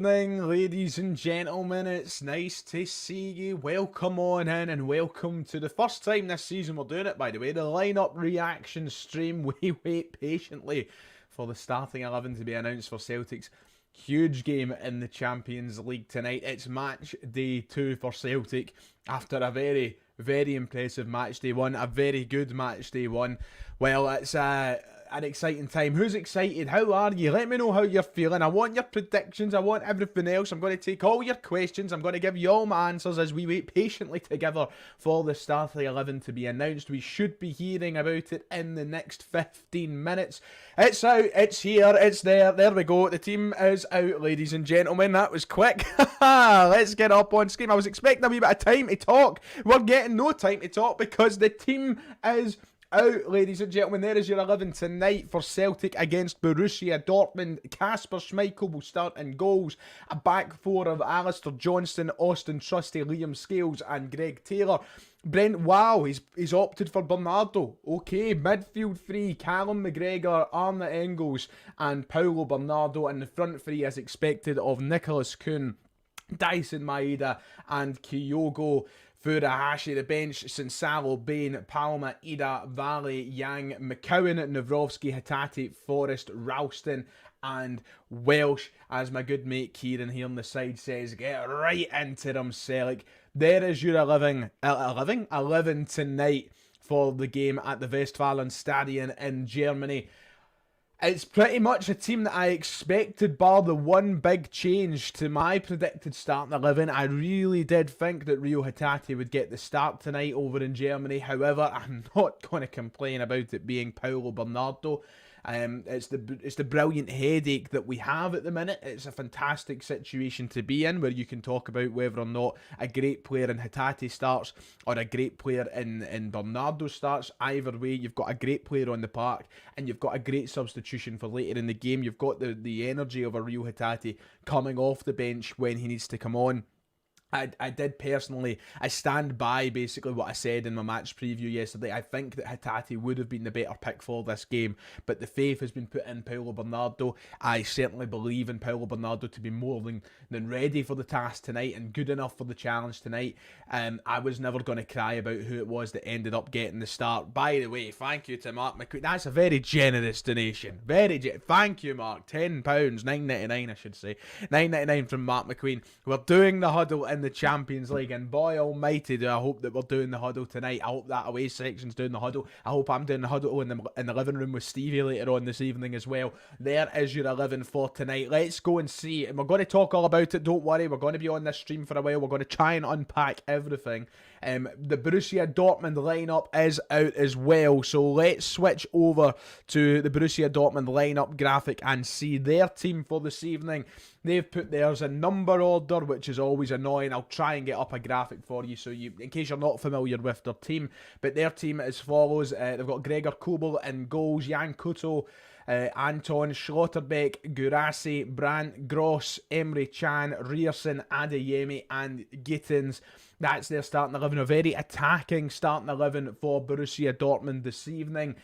evening, ladies and gentlemen. It's nice to see you. Welcome on in and welcome to the first time this season we're doing it, by the way, the lineup reaction stream. We wait patiently for the starting 11 to be announced for Celtic's huge game in the Champions League tonight. It's match day 2 for Celtic after a very, very impressive match day 1, a very good match day 1. Well, it's an exciting time. Who's excited? How are you? Let me know how you're feeling. I want your predictions. I want everything else. I'm going to take all your questions. I'm going to give you all my answers as we wait patiently together for the starting 11 to be announced. We should be hearing about it in the next 15 minutes. It's out. It's here. It's there. There we go. The team is out, ladies and gentlemen. That was quick. Let's get up on screen. I was expecting a wee bit of time to talk. We're getting no time to talk because the team is out, ladies and gentlemen. There is your 11 tonight for Celtic against Borussia Dortmund. Kasper Schmeichel will start in goals. A back four of Alistair Johnston, Austin Trusty, Liam Scales and Greg Taylor. Brent, wow, he's opted for Bernardo. Okay, midfield three, Callum McGregor, Arne Engels and Paulo Bernardo. And the front three as expected of Nicholas Kuhn, Dyson Maeda and Kyogo Furuhashi. The bench: Sinsalo, Bain, Palma, Ida, Valley, Yang, McCowan, Nawrowski, Hatate, Forrest, Ralston and Welsh. As my good mate Kieran here on the side says, get right into them, Celtic. There is your 11 tonight for the game at the Westfalenstadion in Germany. It's pretty much a team that I expected, bar the one big change to my predicted starting 11. I really did think that Rio Hatate would get the start tonight over in Germany. However, I'm not going to complain about it being Paulo Bernardo. It's the brilliant headache that we have at the minute. It's a fantastic situation to be in, where you can talk about whether or not a great player in Hatate starts or a great player in Bernardo starts. Either way, you've got a great player on the park and you've got a great substitution for later in the game. You've got the energy of a Rio Hatate coming off the bench when he needs to come on. I did personally, I stand by basically what I said in my match preview yesterday. I think that Hatate would have been the better pick for this game, but the faith has been put in Paulo Bernardo. I certainly believe in Paulo Bernardo to be more than ready for the task tonight and good enough for the challenge tonight. I was never going to cry about who it was that ended up getting the start. By the way, thank you to Mark McQueen. That's a very generous donation. Thank you, Mark. £10, $9.99 I should say. $9.99 from Mark McQueen. We're doing the huddle in the Champions League, and boy almighty do I hope that we're doing the huddle tonight. I hope that away section's doing the huddle. I hope I'm doing the huddle in the living room with Stevie later on this evening as well. There is your 11 for tonight. Let's go and see, and we're going to talk all about it. Don't worry, we're going to be on this stream for a while. We're going to try and unpack everything. The Borussia Dortmund lineup is out as well, so let's switch over to the Borussia Dortmund lineup graphic and see their team for this evening. They've put theirs in number order, which is always annoying. I'll try and get up a graphic for you, so in case you're not familiar with their team. But their team is as follows. They've got Gregor Kobel in goals, Jan Kuto, Anton, Schlotterbeck, Gurasi, Brandt, Gross, Emre Can, Rierson, Adeyemi and Gittins. That's their starting 11. A very attacking starting 11 for Borussia Dortmund this evening.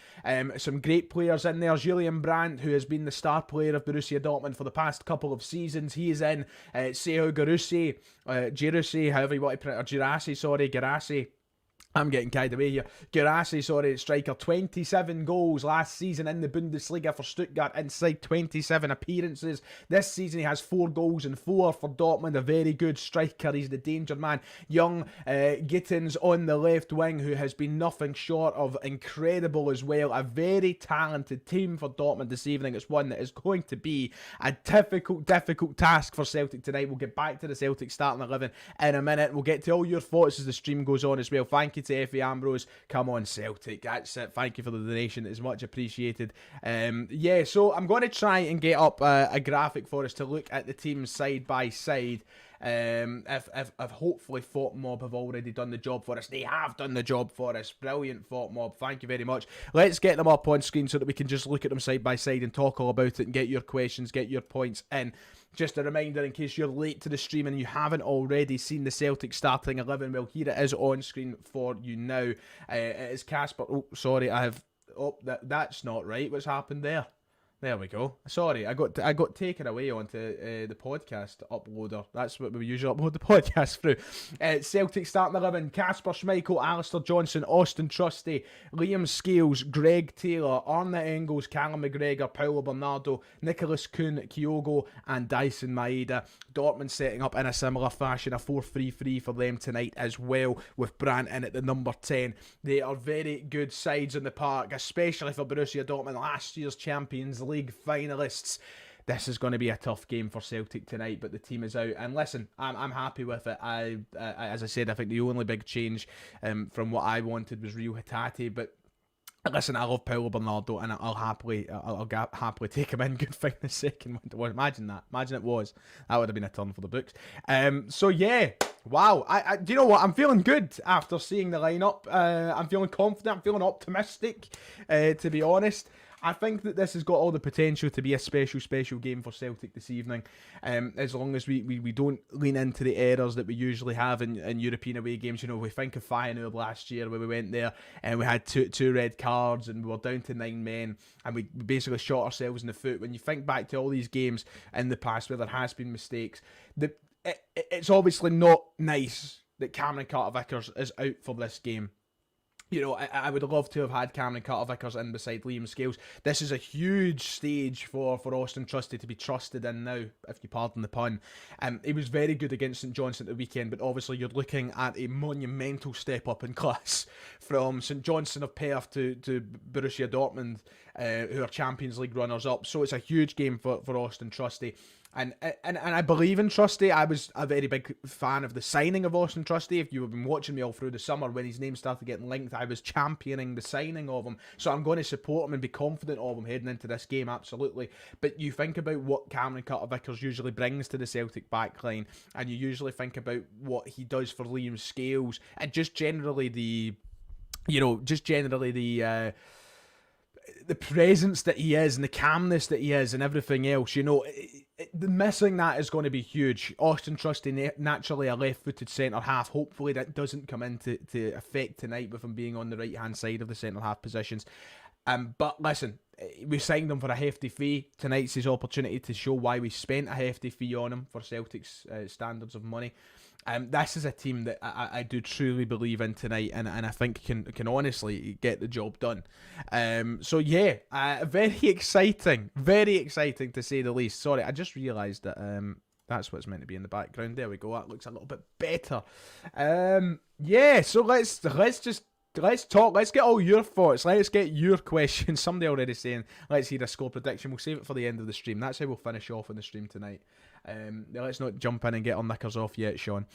Some great players in there. Julian Brandt, who has been the star player of Borussia Dortmund for the past couple of seasons. He is in. Seo Girassi, however you want to pronounce it. Girassi. I'm getting carried away here. Girassi, striker, 27 goals last season in the Bundesliga for Stuttgart, inside 27 appearances. This season he has 4 goals and 4 for Dortmund. A very good striker. He's the danger man. Young Gittins on the left wing, who has been nothing short of incredible as well. A very talented team for Dortmund this evening. It's one that is going to be a difficult task for Celtic tonight. We'll get back to the Celtic starting 11 in a minute. We'll get to all your thoughts as the stream goes on as well. Thank you to Effie Ambrose. Come on, Celtic. That's it. Thank you for the donation. It's much appreciated. Yeah, so I'm going to try and get up a graphic for us to look at the teams side by side. If hopefully Thought Mob have already done the job for us. They have done the job for us. Brilliant, Thought Mob. Thank you very much. Let's get them up on screen so that we can just look at them side by side and talk all about it and get your questions, get your points in. Just a reminder, in case you're late to the stream and you haven't already seen the Celtic starting 11, well, here it is on screen for you now. It is Kasper. Oh, sorry, I have... Oh, that's not right. What's happened there? There we go. Sorry, I got taken away onto the podcast uploader. That's what we usually upload the podcast through. Celtic starting 11: Kasper Schmeichel, Alistair Johnson, Austin Trusty, Liam Scales, Greg Taylor, Arne Engels, Callum McGregor, Paulo Bernardo, Nicholas Kuhn, Kyogo, and Dyson Maeda. Dortmund setting up in a similar fashion, a 4-3-3 for them tonight as well, with Brandt in at the number 10. They are very good sides in the park, especially for Borussia Dortmund, last year's Champions League finalists. This is going to be a tough game for Celtic tonight, but the team is out. And listen, I'm happy with it. As I said, I think the only big change from what I wanted was Rio Hatate, but listen, I love Paulo Bernardo, and I'll happily take him in. Good thing the second one. Imagine that. Imagine it was. That would have been a turn for the books. So yeah, wow. Do you know what? I'm feeling good after seeing the lineup. I'm feeling confident. I'm feeling optimistic. To be honest, I think that this has got all the potential to be a special game for Celtic this evening. As long as we don't lean into the errors that we usually have in European away games. You know, we think of Feyenoord last year where we went there and we had two red cards and we were down to 9 men and we basically shot ourselves in the foot. When you think back to all these games in the past where there has been mistakes, it's obviously not nice that Cameron Carter-Vickers is out for this game. You know, I would love to have had Cameron Carter-Vickers in beside Liam Scales. This is a huge stage for Austin Trusty to be trusted in now, if you pardon the pun. He was very good against St Johnstone at the weekend, but obviously you're looking at a monumental step up in class from St Johnstone of Perth to Borussia Dortmund, who are Champions League runners-up. So it's a huge game for Austin Trusty. And I believe in Trusty. I was a very big fan of the signing of Austin Trusty. If you have been watching me all through the summer, when his name started getting linked, I was championing the signing of him. So I'm going to support him and be confident of him heading into this game, absolutely. But you think about what Cameron Carter-Vickers usually brings to the Celtic backline, and you usually think about what he does for Liam Scales, and just generally the presence that he is and the calmness that he is and everything else, you know, missing that is going to be huge. Austin Trusty, naturally a left-footed centre-half. Hopefully that doesn't come into effect tonight with him being on the right-hand side of the centre-half positions. But listen, we signed him for a hefty fee. Tonight's his opportunity to show why we spent a hefty fee on him for Celtic's standards of money. This is a team that I do truly believe in tonight, and I think can honestly get the job done. So yeah, very exciting to say the least. Sorry, I just realised that that's what's meant to be in the background. There we go. That looks a little bit better. Yeah. So let's talk. Let's get all your thoughts. Let's get your questions. Somebody already saying, let's hear a score prediction. We'll save it for the end of the stream. That's how we'll finish off on the stream tonight. Let's not jump in and get our knickers off yet, Sean.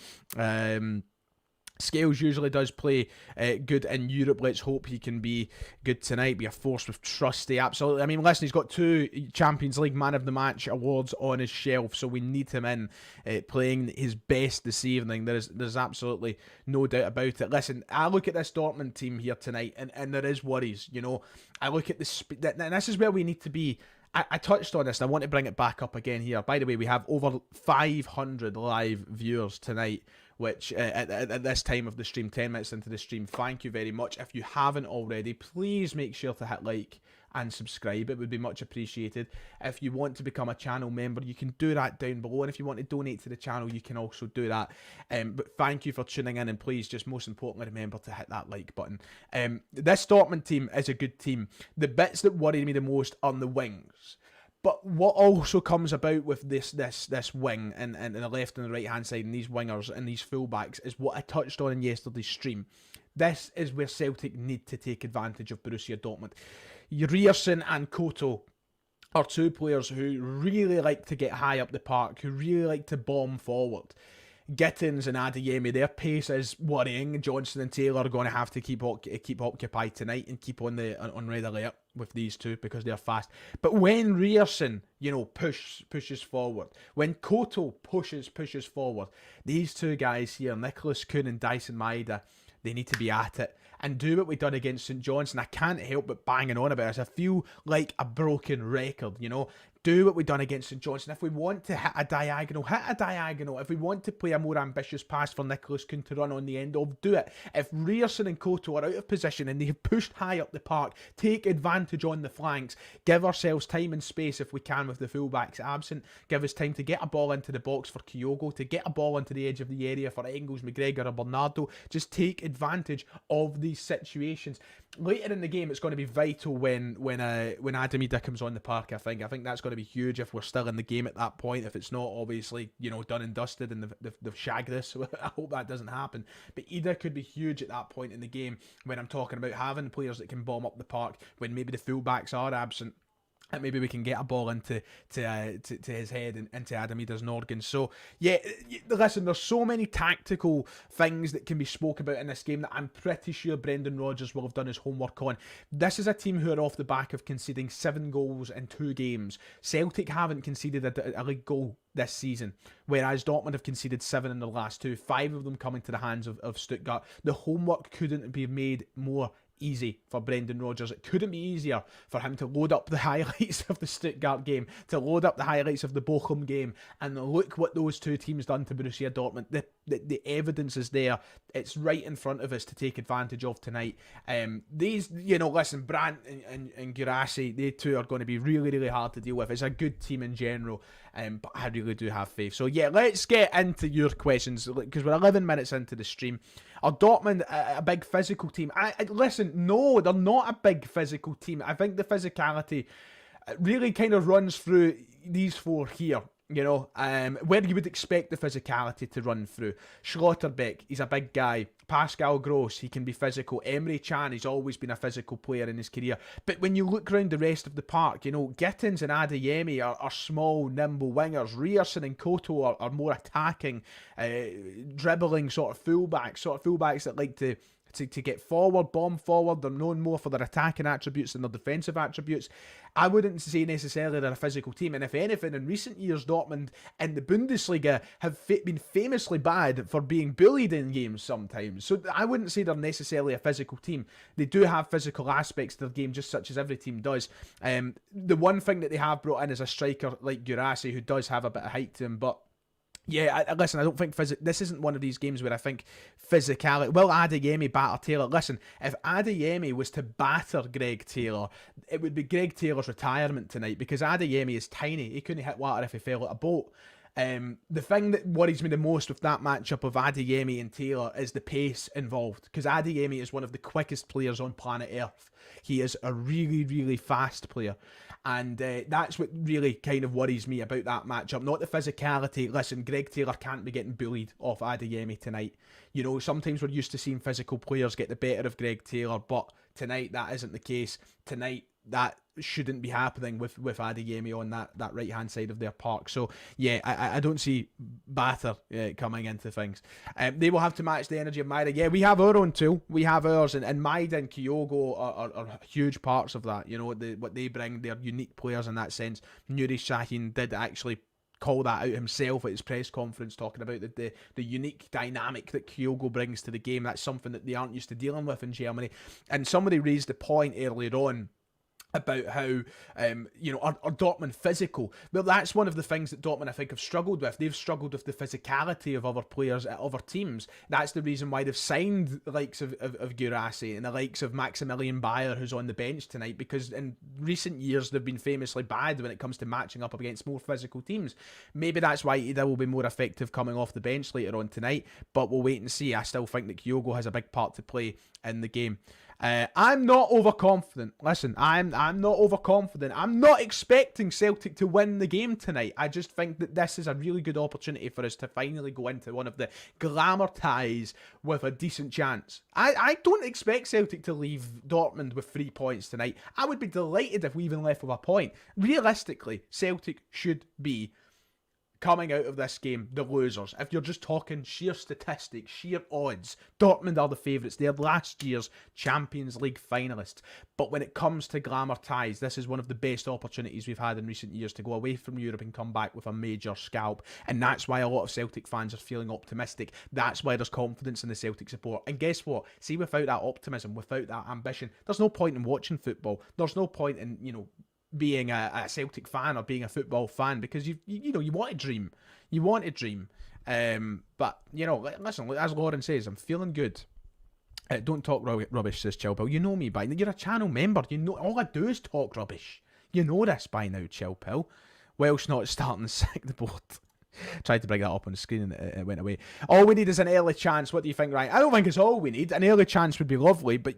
Scales usually does play good in Europe. Let's hope he can be good tonight. Be a force with Trusty. Absolutely. I mean, listen, he's got 2 Champions League Man of the Match awards on his shelf, so we need him in playing his best this evening. There's absolutely no doubt about it. Listen, I look at this Dortmund team here tonight, and there is worries. You know, I look at and this is where we need to be. I touched on this, and I want to bring it back up again here. By the way, we have over 500 live viewers tonight, which at this time of the stream, 10 minutes into the stream, thank you very much. If you haven't already, please make sure to hit like and subscribe. It would be much appreciated. If you want to become a channel member, you can do that down below, and if you want to donate to the channel, you can also do that. But thank you for tuning in, and please, just most importantly, remember to hit that like button. This Dortmund team is a good team. The bits that worry me the most are the wings. But what also comes about with this wing and the left and the right hand side and these wingers and these fullbacks is what I touched on in yesterday's stream. This is where Celtic need to take advantage of Borussia Dortmund. Ryerson and Koto are 2 players who really like to get high up the park, who really like to bomb forward. Gittins and Adeyemi, their pace is worrying. Johnson and Taylor are going to have to keep occupied tonight and keep on red alert with these 2 because they're fast. But when Ryerson, you know, pushes forward, when Koto pushes forward, these 2 guys here, Nicholas Kuhn and Dyson Maeda, they need to be at it and do what we done against St Johnstone. I can't help but banging on about this. I feel like a broken record, you know. do what we've done against St Johnstone, if we want to hit a diagonal, hit a diagonal. If we want to play a more ambitious pass for Nicholas Kuhn to run on the end of, do it. If Ryerson and Koto are out of position and they have pushed high up the park, take advantage on the flanks. Give ourselves time and space if we can with the fullbacks absent. Give us time to get a ball into the box for Kyogo, to get a ball into the edge of the area for Engels, McGregor or Bernardo. Just take advantage of these situations. Later in the game, it's going to be vital when Adamida comes on the park. I think that's going to be huge if we're still in the game at that point. If it's not obviously done and dusted and they've shagged this, I hope that doesn't happen. But Ida could be huge at that point in the game when I'm talking about having players that can bomb up the park when maybe the fullbacks are absent. And maybe we can get a ball into his head and into Adamida's Norgan. So, yeah, listen, there's so many tactical things that can be spoke about in this game that I'm pretty sure Brendan Rodgers will have done his homework on. This is a team who are off the back of conceding 7 goals in 2 games. Celtic haven't conceded a league goal this season, whereas Dortmund have conceded 7 in the last 2, 5 of them coming to the hands of Stuttgart. The homework couldn't be made more easy for Brendan Rodgers. It couldn't be easier for him to load up the highlights of the Stuttgart game, to load up the highlights of the Bochum game, and look what those 2 teams done to Borussia Dortmund. The evidence is there. It's right in front of us to take advantage of tonight. Listen, Brandt and Guirassy, they 2 are going to be really, really hard to deal with. It's a good team in general, but I really do have faith. So yeah, let's get into your questions, because we're 11 minutes into the stream. Are Dortmund a big physical team? Listen, no, they're not a big physical team. I think the physicality really kind of runs through these 4 here. Where you would expect the physicality to run through. Schlotterbeck, he's a big guy. Pascal Gross, he can be physical. Emre Can, he's always been a physical player in his career. But when you look around the rest of the park, Gittins and Adeyemi are small, nimble wingers. Ryerson and Koto are more attacking, dribbling sort of fullbacks that like to get forward, bomb forward. They're known more for their attacking attributes than their defensive attributes. I wouldn't say necessarily they're a physical team, and if anything, in recent years, Dortmund in the Bundesliga have been famously bad for being bullied in games sometimes. So I wouldn't say they're necessarily a physical team. They do have physical aspects to their game, just such as every team does. The one thing that they have brought in is a striker like Guirassy, who does have a bit of height to him, but yeah, listen, I don't think this isn't one of these games where I think physicality. Will Adeyemi batter Taylor? Listen, if Adeyemi was to batter Greg Taylor, it would be Greg Taylor's retirement tonight, because Adeyemi is tiny. He couldn't hit water if he fell out a boat. The thing that worries me the most with that matchup of Adeyemi and Taylor is the pace involved, because Adeyemi is one of the quickest players on planet Earth. He is a really, really fast player. And that's what really kind of worries me about that matchup. Not the physicality. Listen, Greg Taylor can't be getting bullied off Adeyemi tonight. Sometimes we're used to seeing physical players get the better of Greg Taylor, but tonight that isn't the case. Tonight that shouldn't be happening with Adeyemi on that right-hand side of their park. So, yeah, I don't see batter coming into things. They will have to match the energy of Maida. Yeah, we have our own tool. We have ours, and Maida and Kyogo are huge parts of that. What they bring, they're unique players in that sense. Nuri Sahin did actually call that out himself at his press conference, talking about the unique dynamic that Kyogo brings to the game. That's something that they aren't used to dealing with in Germany. And somebody raised the point earlier on about how, are Dortmund physical? Well, that's one of the things that Dortmund, I think, have struggled with. They've struggled with the physicality of other players at other teams. That's the reason why they've signed the likes of Guirassy and the likes of Maximilian Bayer, who's on the bench tonight, because in recent years they've been famously bad when it comes to matching up against more physical teams. Maybe that's why Ida will be more effective coming off the bench later on tonight, but we'll wait and see. I still think that Kyogo has a big part to play in the game. I'm not overconfident. Listen, I'm not overconfident. I'm not expecting Celtic to win the game tonight. I just think that this is a really good opportunity for us to finally go into one of the glamour ties with a decent chance. I don't expect Celtic to leave Dortmund with 3 points tonight. I would be delighted if we even left with a point. Realistically, Celtic should be coming out of this game the losers. If you're just talking sheer statistics, sheer odds, Dortmund are the favourites. They're last year's Champions League finalists. But when it comes to glamour ties, this is one of the best opportunities we've had in recent years to go away from Europe and come back with a major scalp. And that's why a lot of Celtic fans are feeling optimistic. That's why there's confidence in the Celtic support. And guess what? See, without that optimism, without that ambition, there's no point in watching football. There's no point in, being a Celtic fan or being a football fan, because you want to dream. You want to dream. But, listen, as Lauren says, I'm feeling good. Don't talk rubbish, says Chilpel. You know me by now. You're a channel member. You know all I do is talk rubbish. You know this by now, Chilpel. Welsh not starting, sack the board. Tried to bring that up on the screen and it went away. All we need is an early chance. What do you think, Ryan? I don't think it's all we need. An early chance would be lovely, but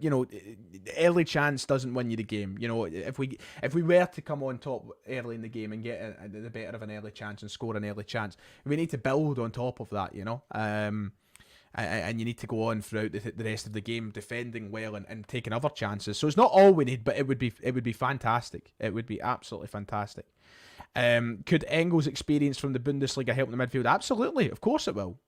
early chance doesn't win you the game. If we were to come on top early in the game and get the better of an early chance and score an early chance, we need to build on top of that. And you need to go on throughout the rest of the game defending well and taking other chances. So it's not all we need, but it would be fantastic. It would be absolutely fantastic. Could Engel's experience from the Bundesliga help in the midfield? Absolutely, of course it will.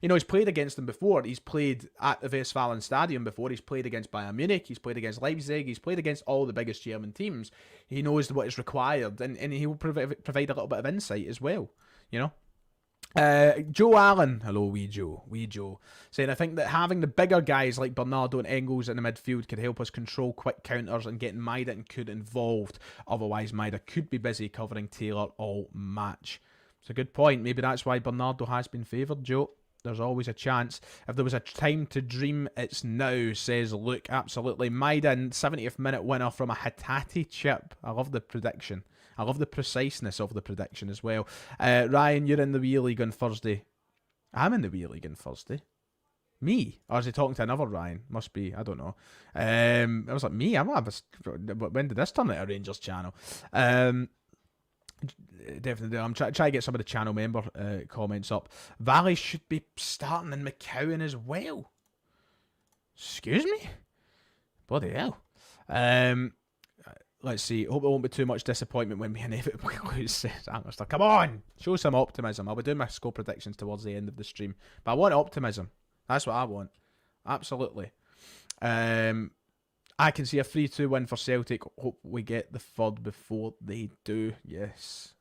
He's played against them before. He's played at the Westfalen Stadium before. He's played against Bayern Munich. He's played against Leipzig. He's played against all the biggest German teams. He knows what is required, and he will provide a little bit of insight as well. Joe Allen, hello wee Joe, saying, I think that having the bigger guys like Bernardo and Engels in the midfield could help us control quick counters and getting Maida and Could involved. Otherwise, Maida could be busy covering Taylor all match. It's a good point. Maybe that's why Bernardo has been favoured, Joe. There's always a chance. If there was a time to dream, it's now, says Luke. Absolutely. Maida in 70th minute winner from a Hatate chip. I love the prediction. I love the preciseness of the prediction as well. Ryan, you're in the Wee League on Thursday. I'm in the Wee League on Thursday. Me? Or is he talking to another Ryan? Must be. I don't know. I was like, me? When did this turn out a Rangers channel? Definitely. I'm trying to get some of the channel member comments up. Valley should be starting in McCowan as well. Excuse me? Bloody hell. Let's see. Hope there won't be too much disappointment when we inevitably lose. Come on! Show some optimism. I'll be doing my score predictions towards the end of the stream. But I want optimism. That's what I want. Absolutely. I can see a 3-2 win for Celtic. Hope we get the third before they do. Yes.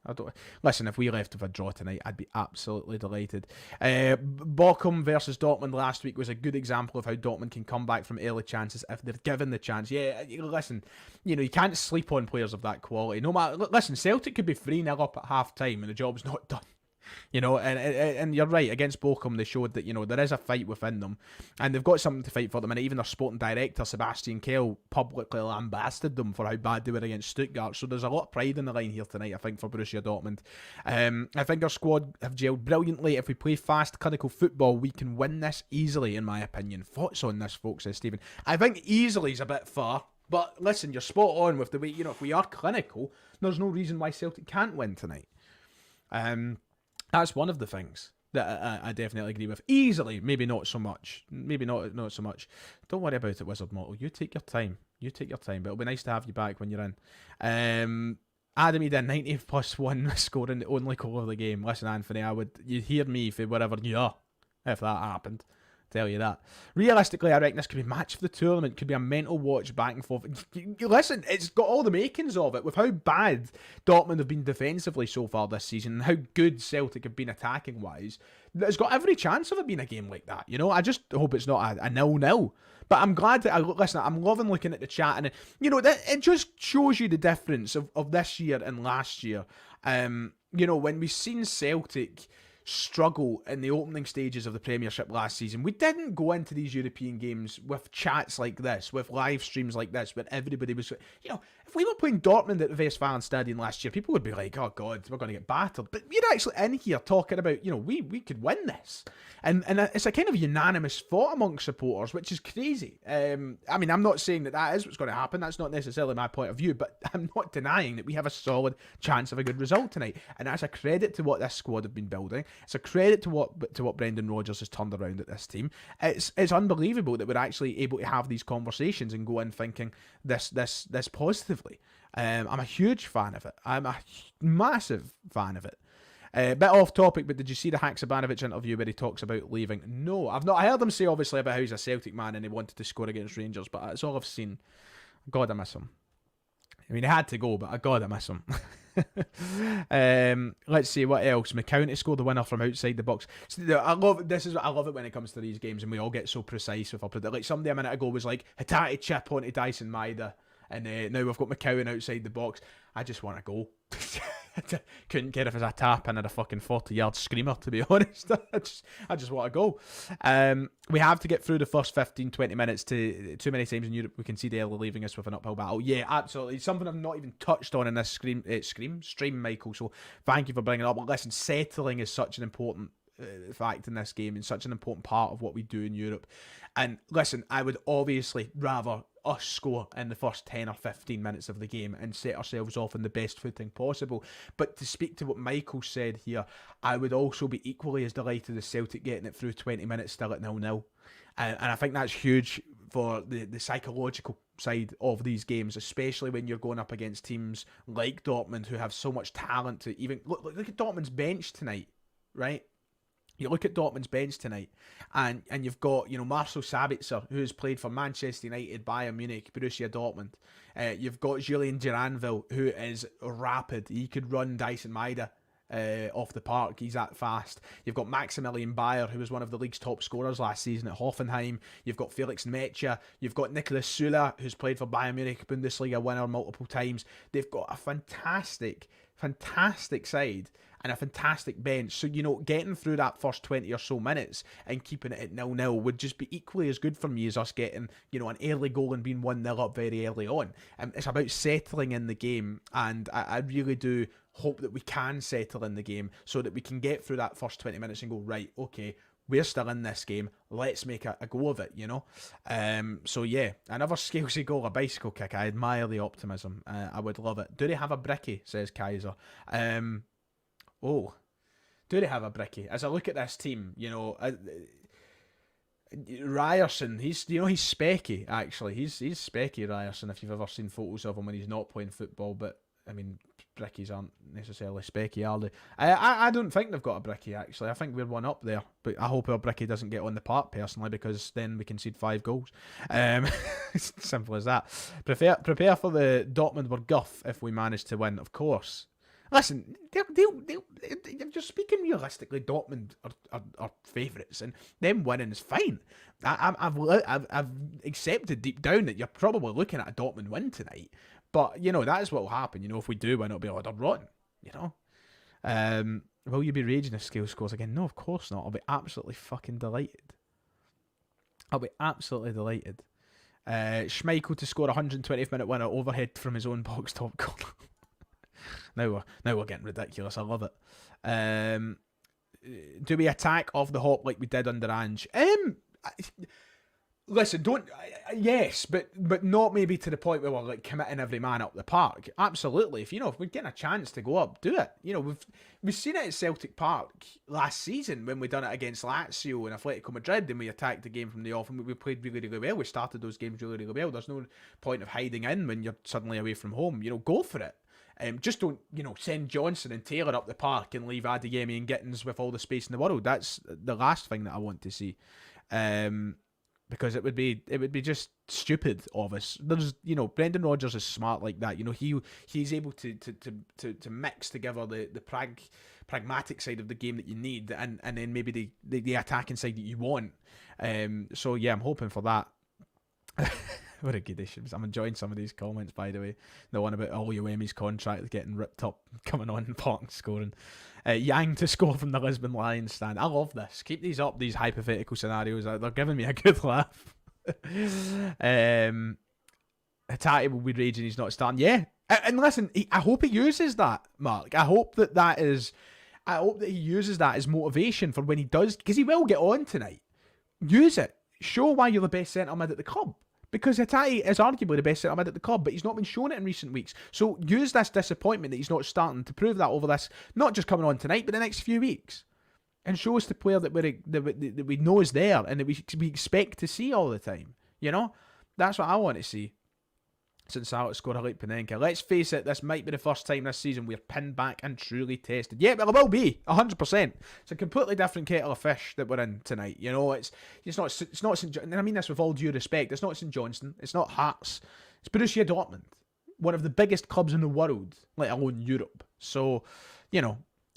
Listen, if we left with a draw tonight, I'd be absolutely delighted. Bochum versus Dortmund last week was a good example of how Dortmund can come back from early chances if they're given the chance. Yeah, listen, you can't sleep on players of that quality. No matter. Listen, Celtic could be 3-0 up at half time and the job's not done. And you're right, against Bochum they showed that, there is a fight within them and they've got something to fight for them, and even their sporting director, Sebastian Kehl, publicly lambasted them for how bad they were against Stuttgart, so there's a lot of pride in the line here tonight, I think, for Borussia Dortmund. I think our squad have gelled brilliantly. If we play fast, clinical football, we can win this easily, in my opinion. Thoughts on this, folks, says Stephen? I think easily is a bit far, but listen, you're spot on with the way, if we are clinical, there's no reason why Celtic can't win tonight. That's one of the things that I definitely agree with. Easily, maybe not so much. Maybe not so much. Don't worry about it, Wizard Mortal. You take your time. But it'll be nice to have you back when you're in. Adam Eden, 90+1, scoring the only goal of the game. Listen, Anthony, you'd hear me if wherever you are, if that happened. Tell you that. Realistically, I reckon this could be match of the tournament. Could be a mental watch back and forth. Listen, it's got all the makings of it. With how bad Dortmund have been defensively so far this season and how good Celtic have been attacking wise, it's got every chance of it being a game like that. I just hope it's not a 0-0. But I'm glad that I'm loving looking at the chat, and it just shows you the difference of this year and last year. When we've seen Celtic struggle in the opening stages of the Premiership last season, we didn't go into these European games with chats like this, with live streams like this, where everybody was, if we were playing Dortmund at the Westfalen Stadium last year, people would be like, oh God, we're going to get battered. But we're actually in here talking about, we could win this. And it's a kind of unanimous thought amongst supporters, which is crazy. I'm not saying that is what's going to happen. That's not necessarily my point of view, but I'm not denying that we have a solid chance of a good result tonight. And that's a credit to what this squad have been building. It's a credit to what Brendan Rodgers has turned around at this team. It's unbelievable that we're actually able to have these conversations and go in thinking this positively. I'm a huge fan of it. I'm a massive fan of it. Bit off topic, but did you see the Haksabanovic interview where he talks about leaving? No, I've not. I heard him say obviously about how he's a Celtic man and he wanted to score against Rangers, but that's all I've seen. God, I miss him. I mean, he had to go, but God, I miss him. Let's see what else. McCowan to score the winner from outside the box. I love it when it comes to these games and we all get so precise with our prediction. Like somebody a minute ago was like Hatate chip onto Dyson Maida, and now we've got McCowan outside the box. I just want to go. Couldn't care if it's a tap in or a fucking 40-yard screamer, to be honest. I just want to go. We have to get through the first 15, 20 minutes. Too many times in Europe we can see the early leaving us with an uphill battle. Yeah, absolutely. It's something I've not even touched on in this stream, Michael. So thank you for bringing it up. But listen, settling is such an important fact in this game and such an important part of what we do in Europe. And listen, I would obviously rather us score in the first 10 or 15 minutes of the game and set ourselves off in the best footing possible. But to speak to what Michael said here, I would also be equally as delighted as Celtic getting it through 20 minutes still at 0-0. And I think that's huge for the psychological side of these games, especially when you're going up against teams like Dortmund who have so much talent to even... Look at Dortmund's bench tonight, right? You look at Dortmund's bench tonight, and you've got, Marcel Sabitzer, who's played for Manchester United, Bayern Munich, Borussia Dortmund. You've got Julien Duranville, who is rapid. He could run Dyson Maeda off the park. He's that fast. You've got Maximilian Bayer, who was one of the league's top scorers last season at Hoffenheim. You've got Felix Metscher. You've got Niklas Süle, who's played for Bayern Munich, Bundesliga winner multiple times. They've got a fantastic side and a fantastic bench. So, getting through that first 20 or so minutes and keeping it at 0-0 would just be equally as good for me as us getting, an early goal and being 1-0 up very early on. It's about settling in the game, and I really do hope that we can settle in the game so that we can get through that first 20 minutes and go, right, okay, we're still in this game. Let's make a go of it, So, yeah, another Scalesy goal, a bicycle kick. I admire the optimism. I would love it. Do they have a bricky, says Kaiser. Do they have a bricky? As I look at this team, Ryerson, he's specky, actually. He's specky, Ryerson, if you've ever seen photos of him when he's not playing football. But, I mean, brickies aren't necessarily specky, are they? I don't think they've got a bricky, actually. I think we're one up there. But I hope our bricky doesn't get on the park, personally, because then we concede 5 goals. Simple as that. Prepare for the Dortmund were guff if we manage to win, of course. Listen, they'll just speaking realistically, Dortmund are favourites, and them winning is fine. I've accepted deep down that you're probably looking at a Dortmund win tonight, but that is what will happen. If we do win, it'll be they're rotten. Will you be raging if Scale scores again? No, of course not. I'll be absolutely fucking delighted. Schmeichel to score a 120th minute winner overhead from his own box top corner. Now we're getting ridiculous. I love it. Do we attack off the hop like we did under Ange? Listen, yes, but not maybe to the point where we're like committing every man up the park. Absolutely, if we're getting a chance to go up, do it. We've seen it at Celtic Park last season when we done it against Lazio and Atletico Madrid, and we attacked the game from the off, and we played really, really well. We started those games really, really well. There's no point of hiding in when you're suddenly away from home. Go for it. Just don't, send Johnson and Taylor up the park and leave Adeyemi and Gittins with all the space in the world. That's the last thing that I want to see. Because it would be just stupid of us. There's, Brendan Rodgers is smart like that. He's able to mix together the pragmatic side of the game that you need and then maybe the attacking side that you want. So yeah, I'm hoping for that. What a good issue. I'm enjoying some of these comments, by the way. The one about Oluwemi's contract getting ripped up, coming on and Park scoring. Yang to score from the Lisbon Lions stand. I love this. Keep these up, these hypothetical scenarios. They're giving me a good laugh. Hatate will be raging he's not starting. Yeah. And listen, I hope he uses that, Mark. I hope he uses that as motivation for when he does, because he will get on tonight. Use it. Show why you're the best centre mid at the club. Because Hatate is arguably the best centre mid at the club, but he's not been shown it in recent weeks. So use this disappointment that he's not starting to prove that over this, not just coming on tonight, but the next few weeks. And show us the player that we know is there and that we expect to see all the time. That's what I want to see. Since Celtic scored a late Panenka. Let's face it, this might be the first time this season we're pinned back and truly tested. Yeah, but it will be, 100%. It's a completely different kettle of fish that we're in tonight. It's not St. John, and I mean this with all due respect. It's not St. Johnstone. It's not Hearts. It's Borussia Dortmund, one of the biggest clubs in the world, let alone Europe. So,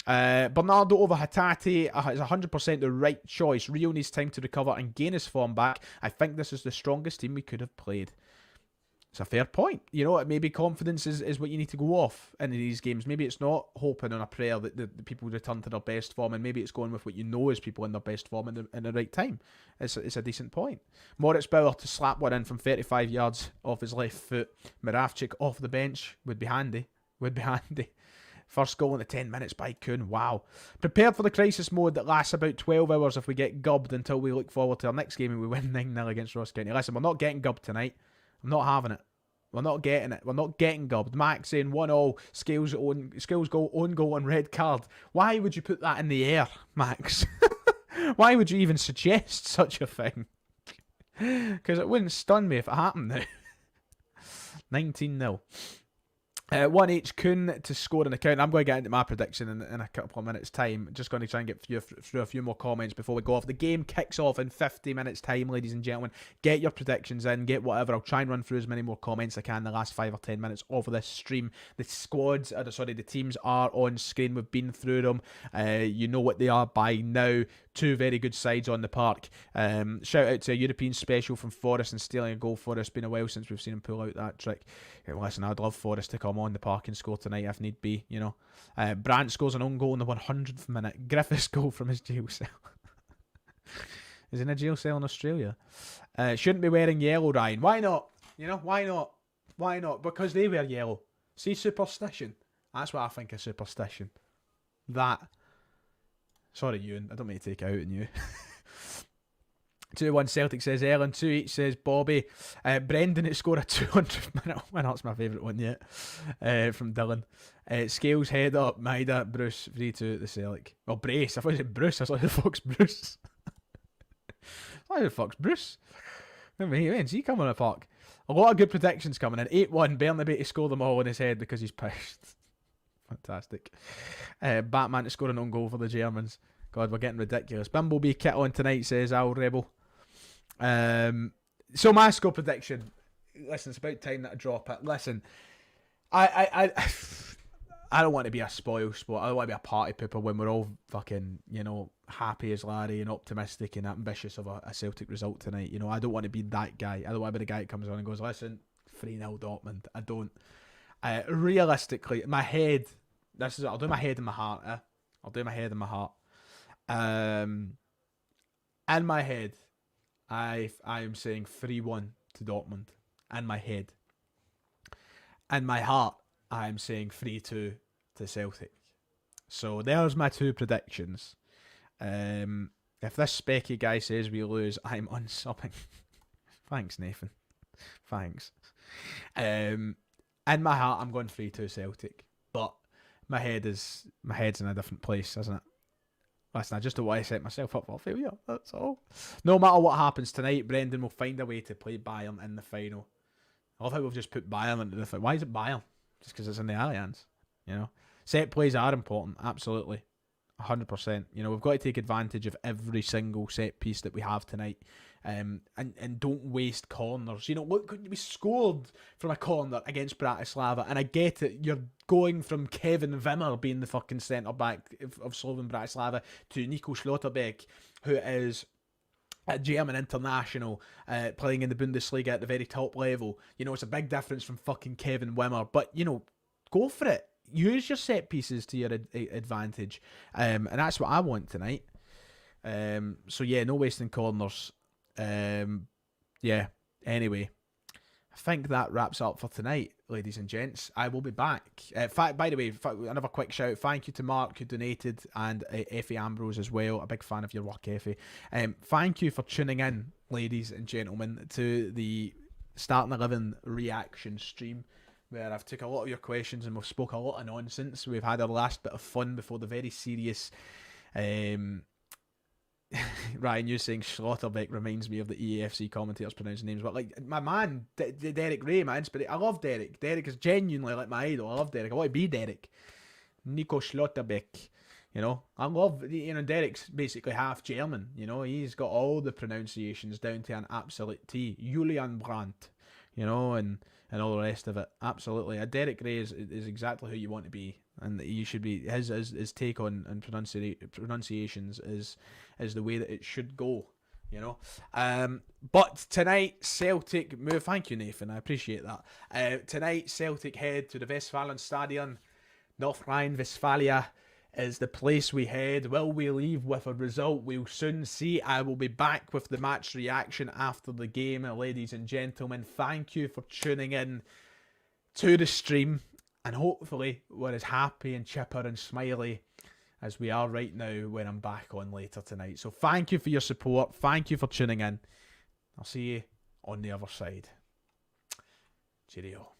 Bernardo over Hatate is 100% the right choice. Rio needs time to recover and gain his form back. I think this is the strongest team we could have played. It's a fair point. You know, maybe confidence is what you need to go off in these games. Maybe it's not hoping on a prayer that the people return to their best form, and maybe it's going with what you know is people in their best form in the right time. It's a decent point. Moritz Bauer to slap one in from 35 yards off his left foot. Moravchik off the bench would be handy. First goal in the 10 minutes by Kuhn. Wow. Prepared for the crisis mode that lasts about 12 hours if we get gubbed until we look forward to our next game and we win 9-0 against Ross County. Listen, we're not getting gubbed tonight. I'm not having it. We're not getting it. We're not getting gubbed. Max saying 1-0, Skills goal, own goal and red card. Why would you put that in the air, Max? Why would you even suggest such a thing? Because it wouldn't stun me if it happened now. 19-0. 1H Kuhn to score an account. I'm going to get into my prediction in a couple of minutes' time. Just going to try and get through a few more comments before we go off. The game kicks off in 50 minutes' time, ladies and gentlemen. Get your predictions in, get whatever. I'll try and run through as many more comments as I can in the last 5 or 10 minutes of this stream. The teams are on screen. We've been through them. You know what they are by now. 2 very good sides on the park. Shout out to a European special from Forest and stealing a goal for us. It's been a while since we've seen him pull out that trick. Listen, I'd love Forest to come on the park and score tonight if need be, you know. Brandt scores an own goal in the 100th minute. Griffiths goal from his jail cell. He's in a jail cell in Australia. Shouldn't be wearing yellow, Ryan. Why not? You know, why not? Why not? Because they wear yellow. See, superstition. That's what I think of superstition. That. Sorry, Ewan. I don't mean to take it out on you. 2-1 Celtic says Ellen. 2-8 says Bobby. Brendan has scored a 200-minute win. That's my favourite one yet. From Dylan. Scales head up. Maida. Bruce. 3-2 at the Celtic. Well, Brace. I thought you said Bruce. I was like, who the fuck's Bruce? Who the fuck's Bruce? When's he coming on the park? A lot of good predictions coming in. 8-1. Bernabé to score them all in his head because he's pissed. Fantastic. Batman to score an own goal for the Germans. God, we're getting ridiculous. Bumblebee kit on tonight, says Al Rebel. So my score prediction. Listen, it's about time that I drop it. Listen, I don't want to be a spoil sport. I don't want to be a party pooper when we're all fucking, you know, happy as Larry and optimistic and ambitious of a Celtic result tonight. You know, I don't want to be that guy. I don't want to be the guy that comes on and goes, listen, 3-0 Dortmund. I don't. Realistically, my head, this is it. I'll do my head and my heart. I'll do my head and my heart. In my head, I am saying 3-1 to Dortmund. In my head. In my heart, I am saying 3-2 to Celtic. So there's my 2 predictions. If this specky guy says we lose, I'm unsubbing. Thanks, Nathan. Thanks. In my heart, I'm going 3-2 Celtic. But my head's in a different place, isn't it? Listen, I just don't want to set myself up for failure. That's all. No matter what happens tonight, Brendan will find a way to play Bayern in the final. I love how we've just put Bayern into the final. Why is it Bayern? Just because it's in the Allianz, you know? Set plays are important, absolutely. 100%. You know, we've got to take advantage of every single set piece that we have tonight. And don't waste corners. You know, look, we scored from a corner against Bratislava, and I get it. You're going from Kevin Wimmer being the fucking centre back of Slovan Bratislava to Nico Schlotterbeck, who is a German international playing in the Bundesliga at the very top level. You know, it's a big difference from fucking Kevin Wimmer, but you know, go for it. Use your set pieces to your advantage, and that's what I want tonight. So yeah, no wasting corners. Yeah, anyway, I think that wraps up for tonight, ladies and gents. I will be back. By the way, another quick shout. Thank you to Mark who donated, and Effie Ambrose as well. A big fan of your work, Effie. Thank you for tuning in, ladies and gentlemen, to the Starting 11 reaction stream, where I've took a lot of your questions and we've spoke a lot of nonsense. We've had our last bit of fun before the very serious... Ryan, you saying Schlotterbeck reminds me of the EAFC commentators pronouncing names, but like my man Derek Ray, my inspiration. I love Derek. Derek is genuinely like my idol. I love Derek. I want to be Derek. Nico Schlotterbeck. You know, I love, you know, Derek's basically half German. You know, he's got all the pronunciations down to an absolute T. Julian Brandt, you know, and all the rest of it. Absolutely. Derek Ray is exactly who you want to be. And you should be, his take on pronunciations is the way that it should go. you know. But tonight, Celtic move. Thank you, Nathan. I appreciate that. Tonight, Celtic head to the Westfalenstadion. North Rhine-Westphalia is the place we head. Will we leave with a result? We'll soon see. I will be back with the match reaction after the game. Ladies and gentlemen, thank you for tuning in to the stream. And hopefully we're as happy and chipper and smiley as we are right now when I'm back on later tonight. So thank you for your support. Thank you for tuning in. I'll see you on the other side. Cheerio.